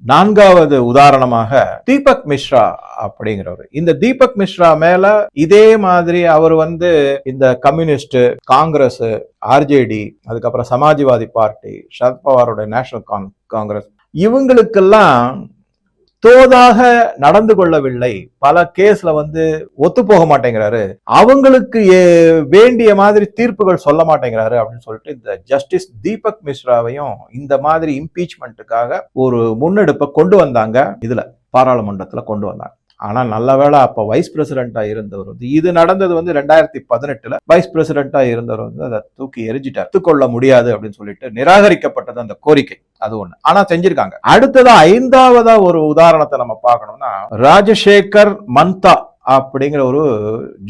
நான்காவது உதாரணமாக தீபக் மிஸ்ரா அப்படிங்கிறவர். இந்த தீபக் மிஸ்ரா மேல இதே மாதிரி அவர் இந்த கம்யூனிஸ்ட், காங்கிரஸ், ஆர்ஜேடி, அதுக்கப்புறம் சமாஜ்வாதி பார்ட்டி, சரத்பவாரோட நேஷனல் காங்கிரஸ், இவங்களுக்கெல்லாம் தோதாக நடந்து கொள்ளவில்லை. பல கேஸ்ல ஒத்து போக மாட்டேங்கிறாரு, அவங்களுக்கு வேண்டிய மாதிரி தீர்ப்புகள் சொல்ல மாட்டேங்கிறாரு அப்படின்னு சொல்லிட்டு இந்த ஜஸ்டிஸ் தீபக் மிஸ்ராவையும் இந்த மாதிரி இம்பீச்மெண்ட்டுக்காக ஒரு முன்னெடுப்பை கொண்டு வந்தாங்க. இதுல பாராளுமன்றத்துல கொண்டு வந்தாங்க. ஆனா நல்ல வேளை அப்ப வைஸ் பிரசிடென்டா இருந்தவர் இது நடந்தது 2018 வைஸ் பிரசிடென்டா இருந்தவர் அதை தூக்கி எரிஞ்சிட்டார். எடுத்துக்கொள்ள முடியாது அப்படின்னு சொல்லிட்டு நிராகரிக்கப்பட்டது அந்த கோரிக்கை. அது ஒண்ணு. ஆனா செஞ்சிருக்காங்க. அடுத்ததா 5ஆவதா ஒரு உதாரணத்தை நம்ம பார்க்கணும்னா ராஜசேகர் மந்தா அப்படிங்கிற ஒரு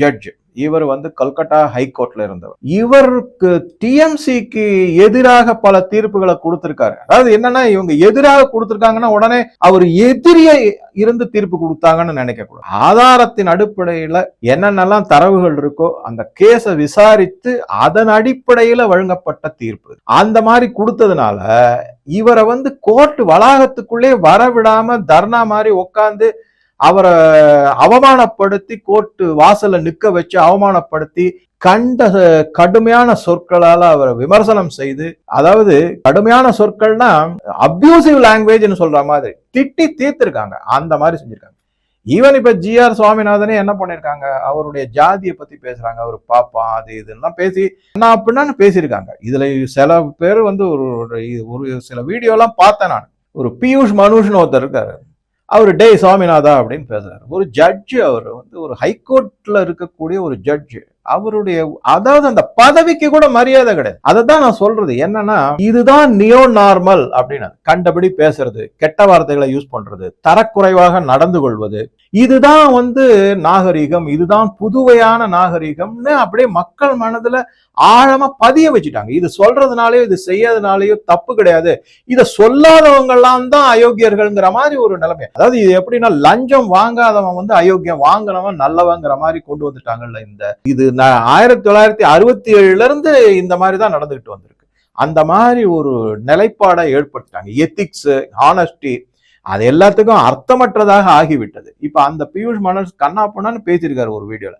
ஜட்ஜ். இவர் கல்கட்டா ஹைகோர்ட்ல இருந்தவர். இவருக்கு டிஎம்சிக்கு எதிராக பல தீர்ப்புகளை கொடுத்திருக்காரு. அதாவது என்னன்னா, இவங்க எதிராக கொடுத்திருக்காங்கன்னா உடனே அவர் எதிரியை இருந்து தீர்ப்பு கொடுத்தாங்கன்னு நினைக்க கூடாது. ஆதாரத்தின் அடிப்படையில என்னென்னலாம் தரவுகள் இருக்கோ அந்த கேஸை விசாரித்து அதன் அடிப்படையில வழங்கப்பட்ட தீர்ப்பு. அந்த மாதிரி கொடுத்ததுனால இவரை கோர்ட் வளாகத்துக்குள்ளே வரவிடாம தர்ணா மாதிரி உட்கார்ந்து அவரை அவமானப்படுத்தி கோர்ட்டு வாசல்ல நிக்க வச்சு அவமானப்படுத்தி கண்ட கடுமையான சொற்களால அவரை விமர்சனம் செய்து, அதாவது கடுமையான சொற்கள்னா அபியூசிவ் லாங்குவேஜ்னு சொல்ற மாதிரி திட்டி தீர்த்திருக்காங்க. அந்த மாதிரி செஞ்சிருக்காங்க. ஈவன் இப்ப ஜிஆர் சுவாமிநாதனே என்ன பண்ணிருக்காங்க, அவருடைய ஜாதியை பத்தி பேசுறாங்க, அவர் பாப்பா அது இதெல்லாம் பேசி என்ன அப்படின்னு பேசியிருக்காங்க. இதுல சில பேர் ஒரு சில வீடியோ எல்லாம் பார்த்தேன் நான். ஒரு பியூஷ் மனுஷ்னு ஒருத்தர் இருக்காரு, அவர் டே சுவாமிநாதா அப்படின்னு பேசுறாரு. ஒரு ஜட்ஜு, அவர் ஒரு ஹைகோர்ட்ல இருக்கக்கூடிய ஒரு ஜட்ஜு. அவருடைய அதாவது அந்த பதவிக்கு கூட மரியாதை கிடையாது. அதை தான் நான் சொல்றது. என்னன்னா, இதுதான் நியோ நார்மல் அப்படின்னு கண்டபடி பேசுறது, கெட்ட வார்த்தைகளை யூஸ் பண்றது, தரக்குறைவாக நடந்து கொள்வது, இதுதான் நாகரிகம், இதுதான் புதுவையான நாகரிகம்னு அப்படியே மக்கள் மனதுல ஆழமா பதிய வச்சுட்டாங்க. இது சொல்றதுனாலயோ இது செய்யறதுனாலயோ தப்பு கிடையாது, இதை சொல்லாதவங்க எல்லாம் தான் அயோக்கியர்கள்ங்கிற மாதிரி ஒரு நிலைமை. அதாவது இது எப்படின்னா, லஞ்சம் வாங்காதவன் அயோக்கியம், வாங்கினவன் நல்லவங்கிற மாதிரி கொண்டு வந்துட்டாங்கல்ல. இது 1967 இருந்து இந்த மாதிரி தான் நடந்துகிட்டு வந்திருக்கு. அந்த மாதிரி ஒரு நிலைப்பாடை ஏற்படுத்திட்டாங்க. எத்திக்ஸ், ஹானஸ்டி, அது எல்லாத்துக்கும் அர்த்தமற்றதாக ஆகிவிட்டது. இப்ப அந்த பியூஷ் மனோஜ் கண்ணா பொண்ணான்னு பேசியிருக்காரு ஒரு வீடியோல.